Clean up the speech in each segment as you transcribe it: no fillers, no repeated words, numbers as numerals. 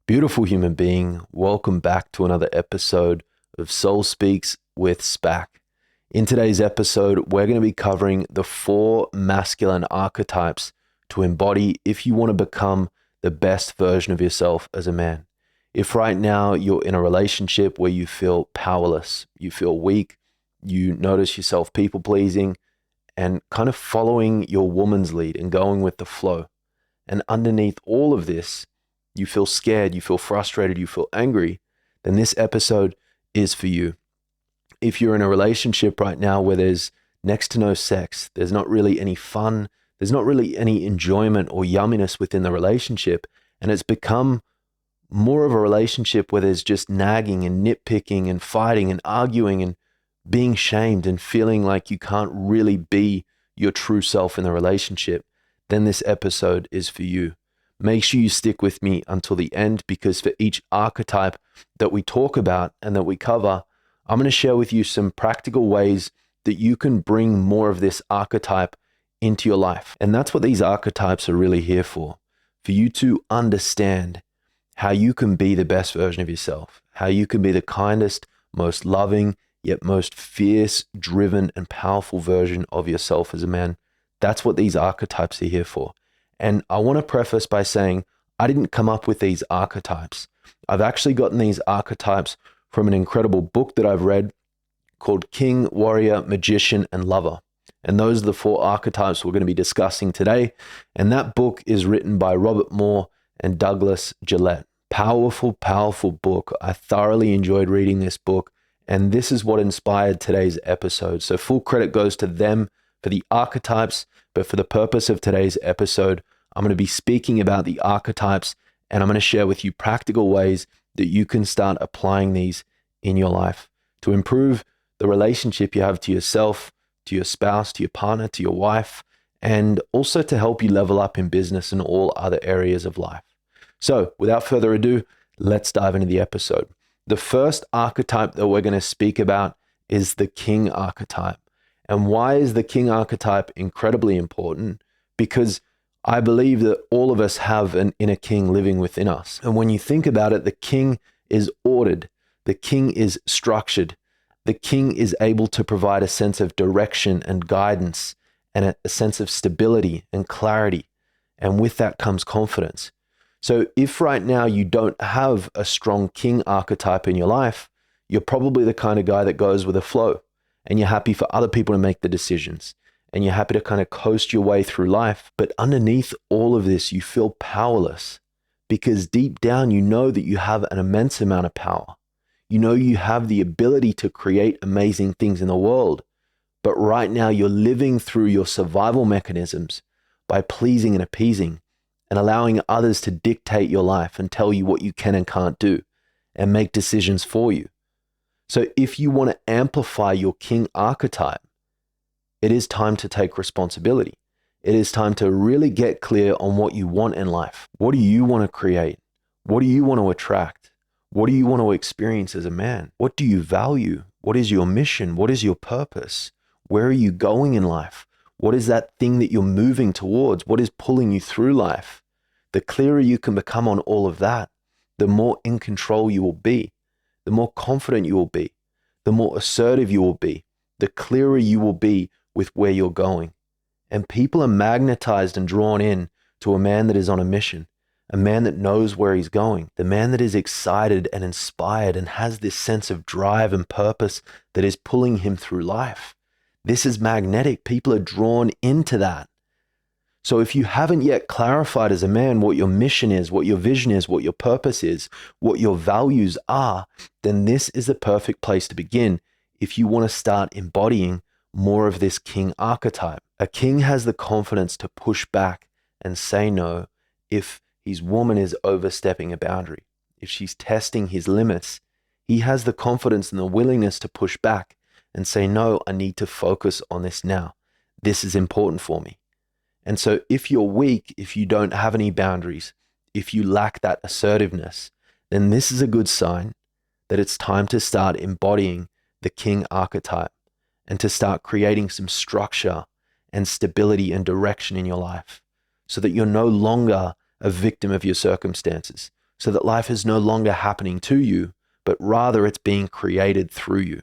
Beautiful human being, welcome back to another episode of Soul Speaks with Spack. In today's episode, we're going to be covering the 4 masculine archetypes to embody if you want to become the best version of yourself as a man. If right now you're in a relationship where you feel powerless, you feel weak, you notice yourself people-pleasing and kind of following your woman's lead and going with the flow, and underneath all of this, you feel scared, you feel frustrated, you feel angry, then this episode is for you. If you're in a relationship right now where there's next to no sex, there's not really any fun, there's not really any enjoyment or yumminess within the relationship, and it's become more of a relationship where there's just nagging and nitpicking and fighting and arguing and being shamed and feeling like you can't really be your true self in the relationship, then this episode is for you. Make sure you stick with me until the end, because for each archetype that we talk about and that we cover, I'm going to share with you some practical ways that you can bring more of this archetype into your life. And that's what these archetypes are really here for you to understand how you can be the best version of yourself, how you can be the kindest, most loving, yet most fierce, driven, and powerful version of yourself as a man. That's what these archetypes are here for. And I want to preface by saying I didn't come up with these archetypes. I've actually gotten these archetypes from an incredible book that I've read called King, Warrior, Magician, and Lover. And those are the 4 archetypes we're going to be discussing today. And that book is written by Robert Moore and Douglas Gillette. Powerful, powerful book. I thoroughly enjoyed reading this book. And this is what inspired today's episode. So full credit goes to them for the archetypes. But for the purpose of today's episode, I'm going to be speaking about the archetypes, and I'm going to share with you practical ways that you can start applying these in your life to improve the relationship you have to yourself, to your spouse, to your partner, to your wife, and also to help you level up in business and all other areas of life. So without further ado, let's dive into the episode. The first archetype that we're going to speak about is the king archetype. And why is the king archetype incredibly important? Because I believe that all of us have an inner king living within us. And when you think about it, the king is ordered. The king is structured. The king is able to provide a sense of direction and guidance and a sense of stability and clarity. And with that comes confidence. So if right now you don't have a strong king archetype in your life, you're probably the kind of guy that goes with the flow. And you're happy for other people to make the decisions. And you're happy to kind of coast your way through life. But underneath all of this, you feel powerless. Because deep down, you know that you have an immense amount of power. You know you have the ability to create amazing things in the world. But right now, you're living through your survival mechanisms by pleasing and appeasing and allowing others to dictate your life and tell you what you can and can't do and make decisions for you. So if you want to amplify your king archetype, it is time to take responsibility. It is time to really get clear on what you want in life. What do you want to create? What do you want to attract? What do you want to experience as a man? What do you value? What is your mission? What is your purpose? Where are you going in life? What is that thing that you're moving towards? What is pulling you through life? The clearer you can become on all of that, the more in control you will be. The more confident you will be, the more assertive you will be, the clearer you will be with where you're going. And people are magnetized and drawn in to a man that is on a mission, a man that knows where he's going, the man that is excited and inspired and has this sense of drive and purpose that is pulling him through life. This is magnetic. People are drawn into that. So if you haven't yet clarified as a man what your mission is, what your vision is, what your purpose is, what your values are, then this is the perfect place to begin if you want to start embodying more of this king archetype. A king has the confidence to push back and say no if his woman is overstepping a boundary. If she's testing his limits, he has the confidence and the willingness to push back and say, no, I need to focus on this now. This is important for me. And so if you're weak, if you don't have any boundaries, if you lack that assertiveness, then this is a good sign that it's time to start embodying the king archetype and to start creating some structure and stability and direction in your life so that you're no longer a victim of your circumstances, so that life is no longer happening to you, but rather it's being created through you.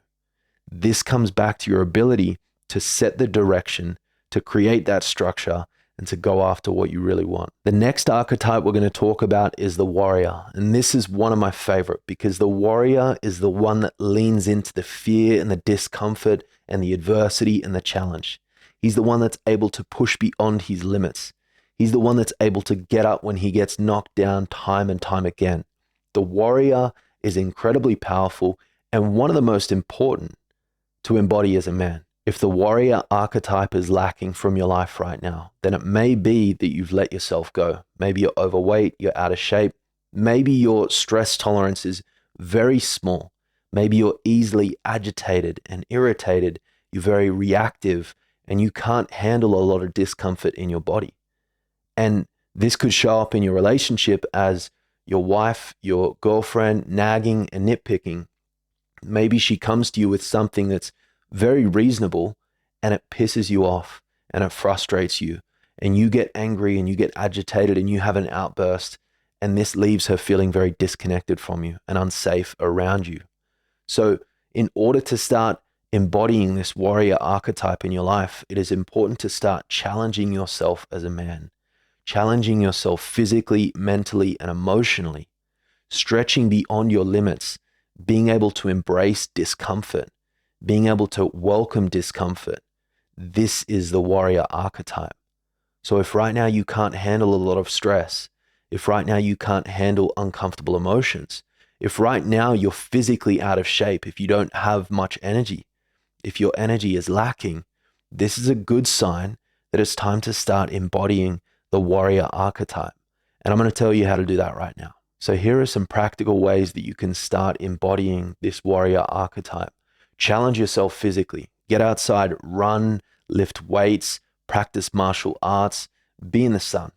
This comes back to your ability to set the direction, to create that structure, and to go after what you really want. The next archetype we're going to talk about is the warrior. And this is one of my favorite because the warrior is the one that leans into the fear and the discomfort and the adversity and the challenge. He's the one that's able to push beyond his limits. He's the one that's able to get up when he gets knocked down time and time again. The warrior is incredibly powerful and one of the most important to embody as a man. If the warrior archetype is lacking from your life right now, then it may be that you've let yourself go. Maybe you're overweight, you're out of shape. Maybe your stress tolerance is very small. Maybe you're easily agitated and irritated. You're very reactive and you can't handle a lot of discomfort in your body. And this could show up in your relationship as your wife, your girlfriend, nagging and nitpicking. Maybe she comes to you with something that's very reasonable and it pisses you off and it frustrates you and you get angry and you get agitated and you have an outburst, and this leaves her feeling very disconnected from you and unsafe around you. So in order to start embodying this warrior archetype in your life, it is important to start challenging yourself as a man, challenging yourself physically, mentally, and emotionally, stretching beyond your limits, being able to embrace discomfort, being able to welcome discomfort. This is the warrior archetype. So if right now you can't handle a lot of stress, if right now you can't handle uncomfortable emotions, if right now you're physically out of shape, if you don't have much energy, if your energy is lacking, this is a good sign that it's time to start embodying the warrior archetype. And I'm going to tell you how to do that right now. So here are some practical ways that you can start embodying this warrior archetype. Challenge yourself physically. Get outside, run, lift weights, practice martial arts, be in the sun.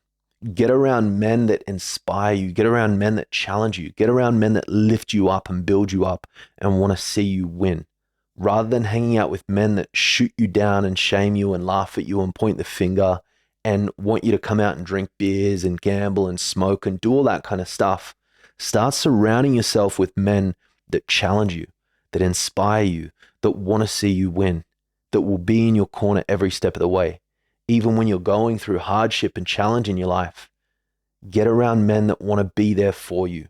Get around men that inspire you. Get around men that challenge you. Get around men that lift you up and build you up and want to see you win. Rather than hanging out with men that shoot you down and shame you and laugh at you and point the finger and want you to come out and drink beers and gamble and smoke and do all that kind of stuff, start surrounding yourself with men that challenge you, that inspire you, that want to see you win, that will be in your corner every step of the way. Even when you're going through hardship and challenge in your life, get around men that want to be there for you,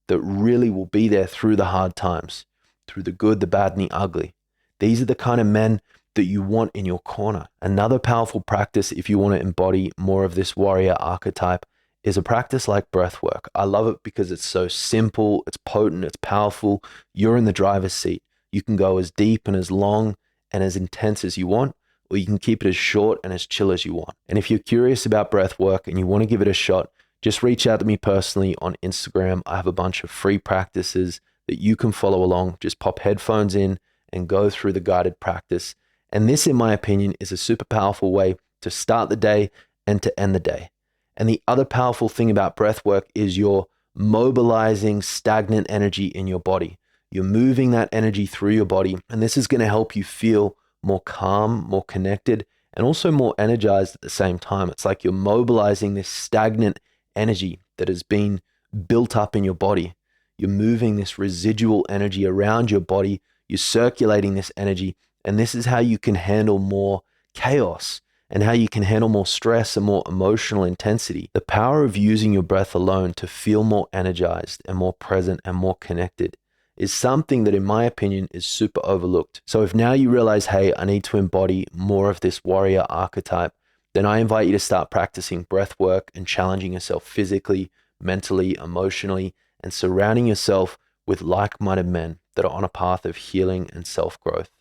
that really will be there through the hard times, through the good, the bad, and the ugly. These are the kind of men that you want in your corner. Another powerful practice, if you want to embody more of this warrior archetype, is a practice like breath work. I love it because it's so simple, it's potent, it's powerful. You're in the driver's seat. You can go as deep and as long and as intense as you want, or you can keep it as short and as chill as you want. And if you're curious about breath work and you want to give it a shot, just reach out to me personally on Instagram. I have a bunch of free practices that you can follow along. Just pop headphones in and go through the guided practice. And this, in my opinion, is a super powerful way to start the day and to end the day. And the other powerful thing about breath work is you're mobilizing stagnant energy in your body. You're moving that energy through your body, and this is going to help you feel more calm, more connected, and also more energized at the same time. It's like you're mobilizing this stagnant energy that has been built up in your body. You're moving this residual energy around your body. You're circulating this energy, and this is how you can handle more chaos and how you can handle more stress and more emotional intensity. The power of using your breath alone to feel more energized and more present and more connected is something that, in my opinion, is super overlooked. So if now you realize, hey, I need to embody more of this warrior archetype, then I invite you to start practicing breath work and challenging yourself physically, mentally, emotionally, and surrounding yourself with like-minded men that are on a path of healing and self-growth,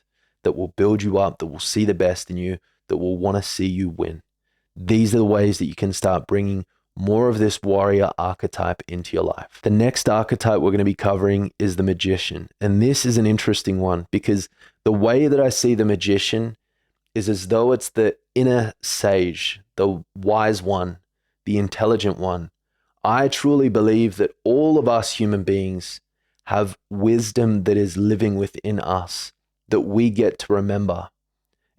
that will build you up, that will see the best in you, that will want to see you win. These are the ways that you can start bringing more of this warrior archetype into your life. The next archetype we're going to be covering is the magician. And this is an interesting one because the way that I see the magician is as though it's the inner sage, the wise one, the intelligent one. I truly believe that all of us human beings have wisdom that is living within us that we get to remember.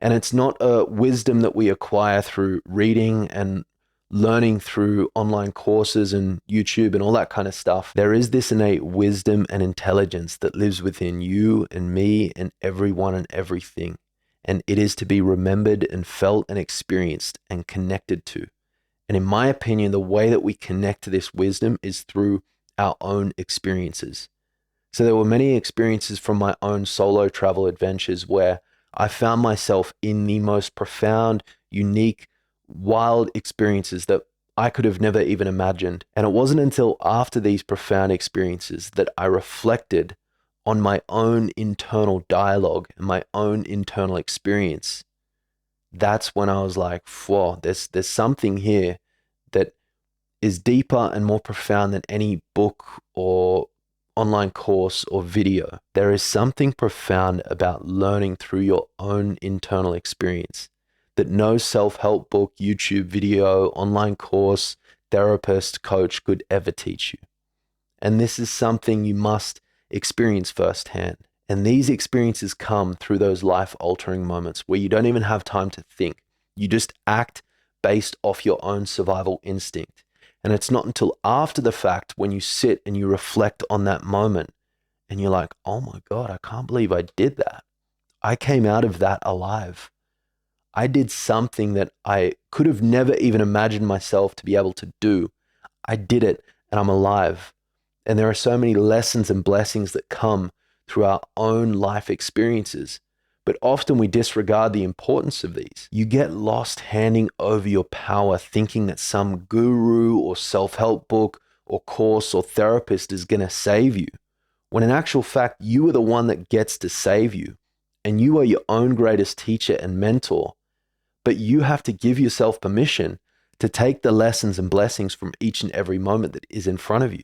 And it's not a wisdom that we acquire through reading and learning through online courses and YouTube and all that kind of stuff, there is this innate wisdom and intelligence that lives within you and me and everyone and everything. And it is to be remembered and felt and experienced and connected to. And in my opinion, the way that we connect to this wisdom is through our own experiences. So there were many experiences from my own solo travel adventures where I found myself in the most profound, unique, wild experiences that I could have never even imagined. And it wasn't until after these profound experiences that I reflected on my own internal dialogue and my own internal experience. That's when I was like, whoa, there's something here that is deeper and more profound than any book or online course or video. There is something profound about learning through your own internal experience that no self-help book, YouTube video, online course, therapist, coach could ever teach you. And this is something you must experience firsthand. And these experiences come through those life-altering moments where you don't even have time to think. You just act based off your own survival instinct. And it's not until after the fact when you sit and you reflect on that moment and you're like, oh my God, I can't believe I did that. I came out of that alive. I did something that I could have never even imagined myself to be able to do. I did it and I'm alive. And there are so many lessons and blessings that come through our own life experiences, but often we disregard the importance of these. You get lost handing over your power thinking that some guru or self-help book or course or therapist is going to save you, when in actual fact, you are the one that gets to save you, and you are your own greatest teacher and mentor, but you have to give yourself permission to take the lessons and blessings from each and every moment that is in front of you.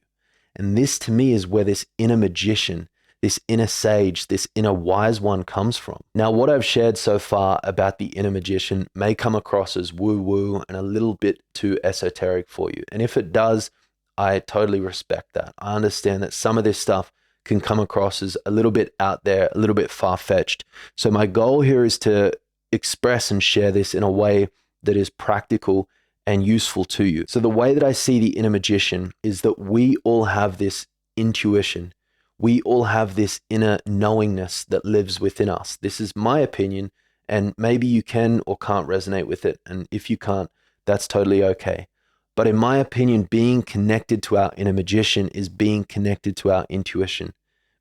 And this to me is where this inner magician, this inner sage, this inner wise one comes from. Now, what I've shared so far about the inner magician may come across as woo-woo and a little bit too esoteric for you. And if it does, I totally respect that. I understand that some of this stuff can come across as a little bit out there, a little bit far-fetched. So my goal here is to express and share this in a way that is practical and useful to you. So the way that I see the inner magician is that we all have this intuition. We all have this inner knowingness that lives within us. This is my opinion, and maybe you can or can't resonate with it. And if you can't, that's totally okay. But in my opinion, being connected to our inner magician is being connected to our intuition,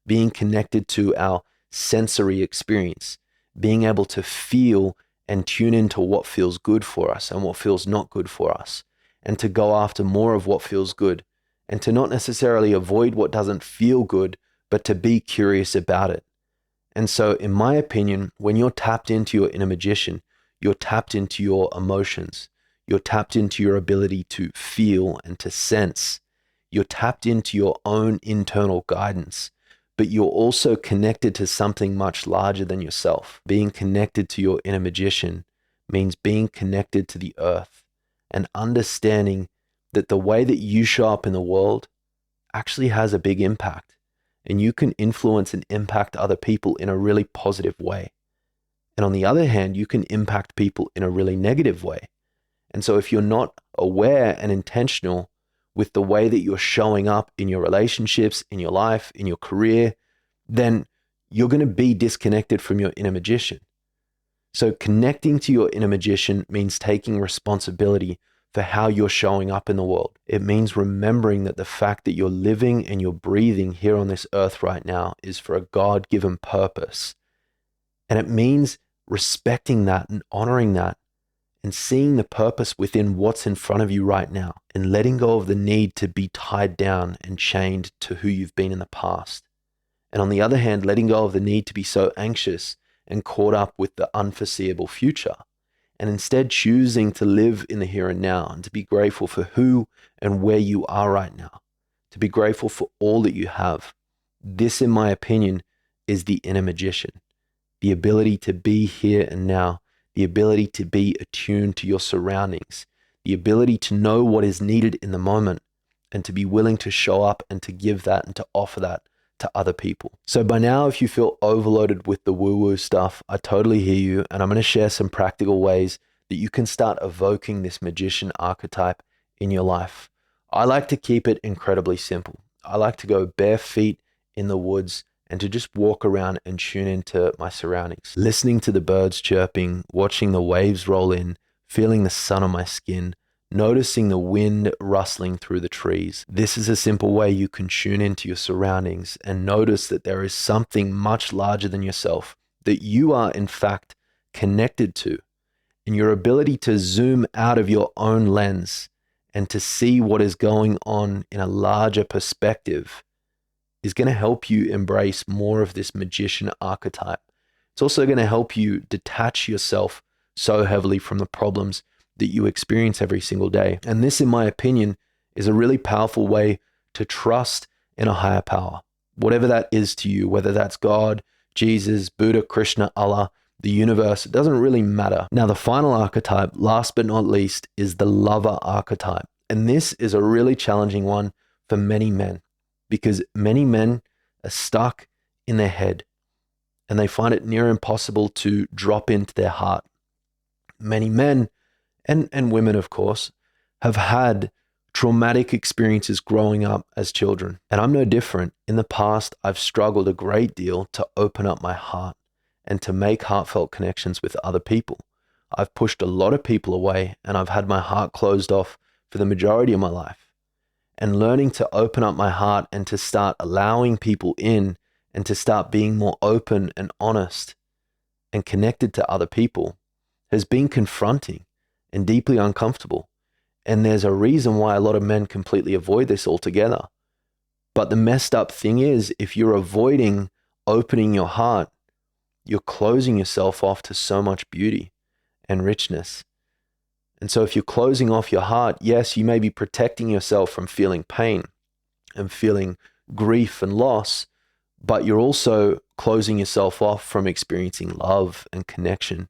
being connected to our sensory experience, being able to feel and tune into what feels good for us and what feels not good for us, and to go after more of what feels good, and to not necessarily avoid what doesn't feel good, but to be curious about it. And so in my opinion, when you're tapped into your inner magician, you're tapped into your emotions, you're tapped into your ability to feel and to sense, you're tapped into your own internal guidance, but you're also connected to something much larger than yourself. Being connected to your inner magician means being connected to the earth and understanding that the way that you show up in the world actually has a big impact, and you can influence and impact other people in a really positive way. And on the other hand, you can impact people in a really negative way. And so if you're not aware and intentional with the way that you're showing up in your relationships, in your life, in your career, then you're going to be disconnected from your inner magician. So connecting to your inner magician means taking responsibility for how you're showing up in the world. It means remembering that the fact that you're living and you're breathing here on this earth right now is for a God-given purpose. And it means respecting that and honoring that and seeing the purpose within what's in front of you right now, and letting go of the need to be tied down and chained to who you've been in the past. And on the other hand, letting go of the need to be so anxious and caught up with the unforeseeable future, and instead choosing to live in the here and now and to be grateful for who and where you are right now, to be grateful for all that you have. This, in my opinion, is the inner magician, the ability to be here and now, the ability to be attuned to your surroundings, the ability to know what is needed in the moment, and to be willing to show up and to give that and to offer that to other people. So by now, if you feel overloaded with the woo-woo stuff, I totally hear you, and I'm going to share some practical ways that you can start evoking this magician archetype in your life. I like to keep it incredibly simple. I like to go bare feet in the woods and to just walk around and tune into my surroundings, listening to the birds chirping, watching the waves roll in, feeling the sun on my skin, noticing the wind rustling through the trees. This is a simple way you can tune into your surroundings and notice that there is something much larger than yourself that you are in fact connected to. And your ability to zoom out of your own lens and to see what is going on in a larger perspective is going to help you embrace more of this magician archetype. It's also going to help you detach yourself so heavily from the problems that you experience every single day. And this, in my opinion, is a really powerful way to trust in a higher power, whatever that is to you, whether that's God, Jesus, Buddha, Krishna, Allah, the universe, it doesn't really matter. Now, the final archetype, last but not least, is the lover archetype. And this is a really challenging one for many men because many men are stuck in their head and they find it near impossible to drop into their heart. Many men and women, of course, have had traumatic experiences growing up as children. And I'm no different. In the past, I've struggled a great deal to open up my heart and to make heartfelt connections with other people. I've pushed a lot of people away and I've had my heart closed off for the majority of my life. And learning to open up my heart and to start allowing people in and to start being more open and honest and connected to other people has been confronting and deeply uncomfortable. And there's a reason why a lot of men completely avoid this altogether. But the messed up thing is, if you're avoiding opening your heart, you're closing yourself off to so much beauty and richness. And so if you're closing off your heart, yes, you may be protecting yourself from feeling pain and feeling grief and loss, but you're also closing yourself off from experiencing love and connection.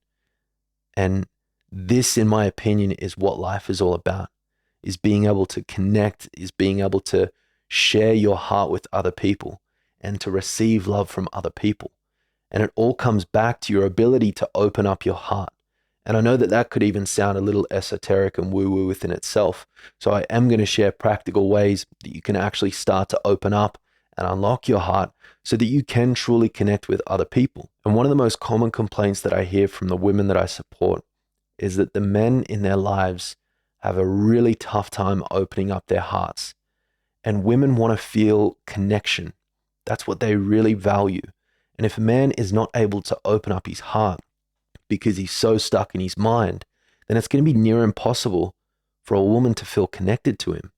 And this, in my opinion, is what life is all about, is being able to connect, is being able to share your heart with other people and to receive love from other people. And it all comes back to your ability to open up your heart. And I know that that could even sound a little esoteric and woo-woo within itself. So I am going to share practical ways that you can actually start to open up and unlock your heart so that you can truly connect with other people. And one of the most common complaints that I hear from the women that I support is that the men in their lives have a really tough time opening up their hearts. And women want to feel connection. That's what they really value. And if a man is not able to open up his heart because he's so stuck in his mind, then it's going to be near impossible for a woman to feel connected to him.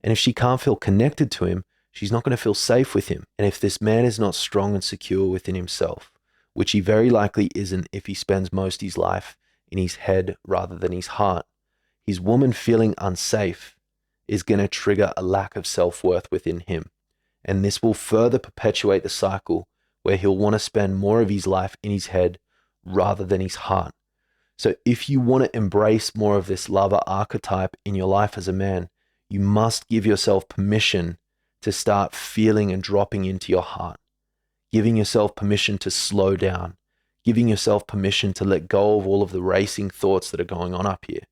And if she can't feel connected to him, she's not going to feel safe with him. And if this man is not strong and secure within himself, which he very likely isn't if he spends most of his life in his head rather than his heart, his woman feeling unsafe is going to trigger a lack of self-worth within him. And this will further perpetuate the cycle where he'll want to spend more of his life in his head rather than his heart. So if you want to embrace more of this lover archetype in your life as a man, you must give yourself permission to start feeling and dropping into your heart, giving yourself permission to slow down, giving yourself permission to let go of all of the racing thoughts that are going on up here.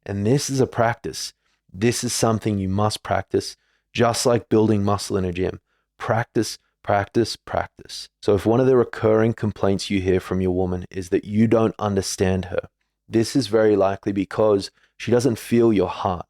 And this is a practice. This is something you must practice, just like building muscle in a gym. Practice, practice, practice. So if one of the recurring complaints you hear from your woman is that you don't understand her, this is very likely because she doesn't feel your heart.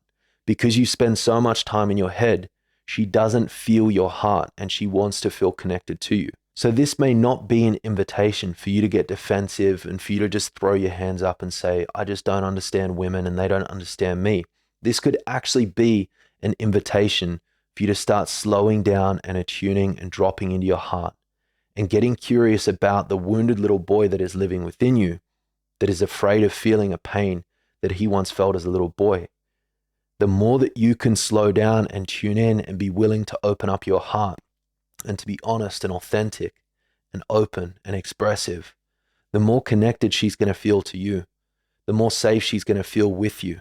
Because you spend so much time in your head, she doesn't feel your heart and she wants to feel connected to you. So this may not be an invitation for you to get defensive and for you to just throw your hands up and say, I just don't understand women and they don't understand me. This could actually be an invitation for you to start slowing down and attuning and dropping into your heart and getting curious about the wounded little boy that is living within you, that is afraid of feeling a pain that he once felt as a little boy. The more that you can slow down and tune in and be willing to open up your heart and to be honest and authentic and open and expressive, the more connected she's going to feel to you, the more safe she's going to feel with you,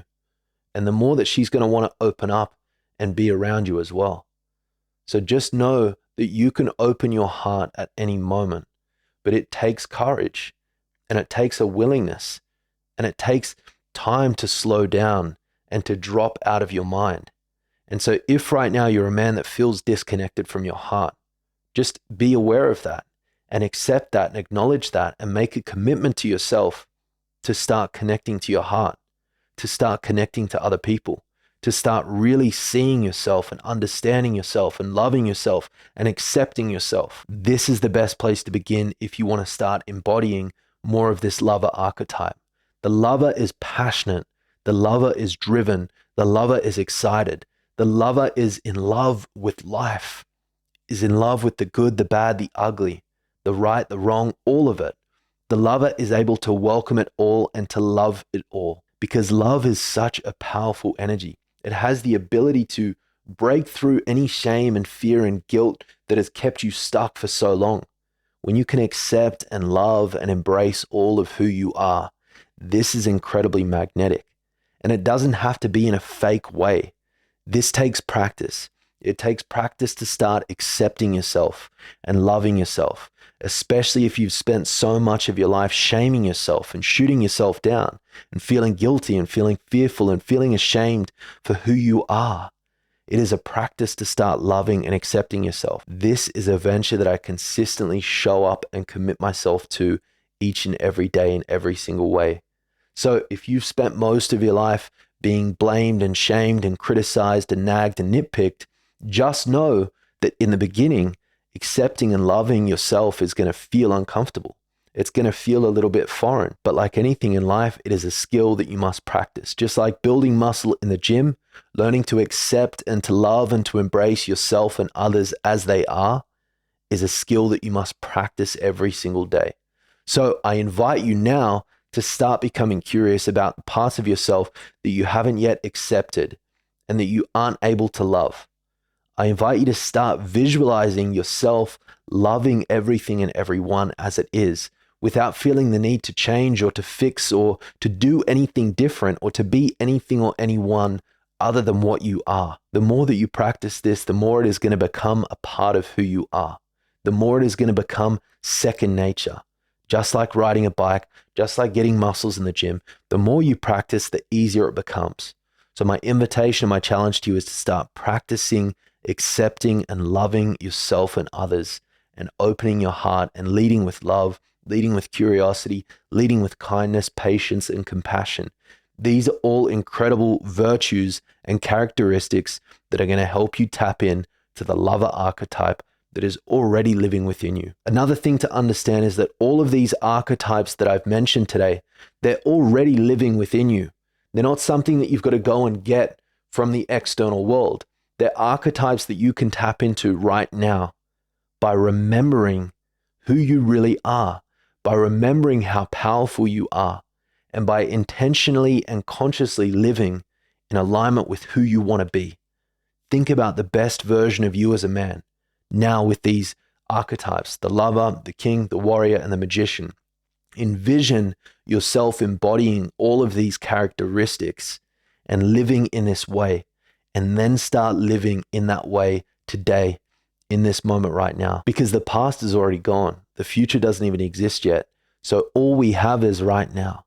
and the more that she's going to want to open up and be around you as well. So just know that you can open your heart at any moment, but it takes courage and it takes a willingness and it takes time to slow down and to drop out of your mind. And so if right now you're a man that feels disconnected from your heart, just be aware of that and accept that and acknowledge that and make a commitment to yourself to start connecting to your heart, to start connecting to other people, to start really seeing yourself and understanding yourself and loving yourself and accepting yourself. This is the best place to begin if you want to start embodying more of this lover archetype. The lover is passionate. The lover is driven. The lover is excited. The lover is in love with life, is in love with the good, the bad, the ugly, the right, the wrong, all of it. The lover is able to welcome it all and to love it all, because love is such a powerful energy. It has the ability to break through any shame and fear and guilt that has kept you stuck for so long. When you can accept and love and embrace all of who you are, this is incredibly magnetic. And it doesn't have to be in a fake way. This takes practice. It takes practice to start accepting yourself and loving yourself, especially if you've spent so much of your life shaming yourself and shooting yourself down and feeling guilty and feeling fearful and feeling ashamed for who you are. It is a practice to start loving and accepting yourself. This is a venture that I consistently show up and commit myself to each and every day in every single way. So if you've spent most of your life being blamed and shamed and criticized and nagged and nitpicked, just know that in the beginning, accepting and loving yourself is going to feel uncomfortable. It's going to feel a little bit foreign, but like anything in life, it is a skill that you must practice. Just like building muscle in the gym, learning to accept and to love and to embrace yourself and others as they are is a skill that you must practice every single day. So I invite you now to start becoming curious about the parts of yourself that you haven't yet accepted and that you aren't able to love. I invite you to start visualizing yourself loving everything and everyone as it is, without feeling the need to change or to fix or to do anything different or to be anything or anyone other than what you are. The more that you practice this, the more it is going to become a part of who you are. The more it is going to become second nature. Just like riding a bike, just like getting muscles in the gym, the more you practice, the easier it becomes. So my invitation, my challenge to you is to start practicing accepting and loving yourself and others, and opening your heart and leading with love, leading with curiosity, leading with kindness, patience, and compassion. These are all incredible virtues and characteristics that are going to help you tap in to the lover archetype that is already living within you. Another thing to understand is that all of these archetypes that I've mentioned today, they're already living within you. They're not something that you've got to go and get from the external world. They're archetypes that you can tap into right now by remembering who you really are, by remembering how powerful you are, and by intentionally and consciously living in alignment with who you want to be. Think about the best version of you as a man now with these archetypes, the lover, the king, the warrior, and the magician. Envision yourself embodying all of these characteristics and living in this way. And then start living in that way today, in this moment right now, because the past is already gone. The future doesn't even exist yet. So all we have is right now.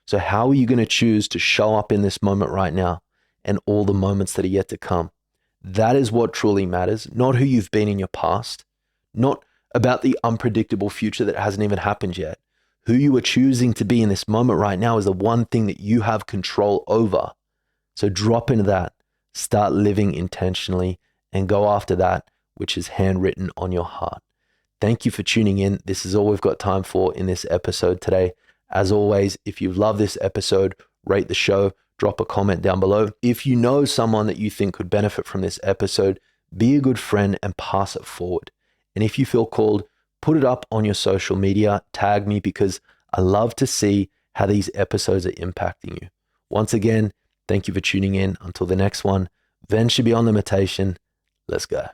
So how are you going to choose to show up in this moment right now and all the moments that are yet to come? That is what truly matters, not who you've been in your past, not about the unpredictable future that hasn't even happened yet. Who you are choosing to be in this moment right now is the one thing that you have control over. So drop into that. Start living intentionally and go after that which is handwritten on your heart. Thank you for tuning in. This is all we've got time for in this episode today. As always, if you love this episode, rate the show, drop a comment down below. If you know someone that you think could benefit from this episode, be a good friend and pass it forward. And if you feel called, put it up on your social media, tag me, because I love to see how these episodes are impacting you. Once again, thank you for tuning in. Until the next one, venture beyond limitation. Let's go.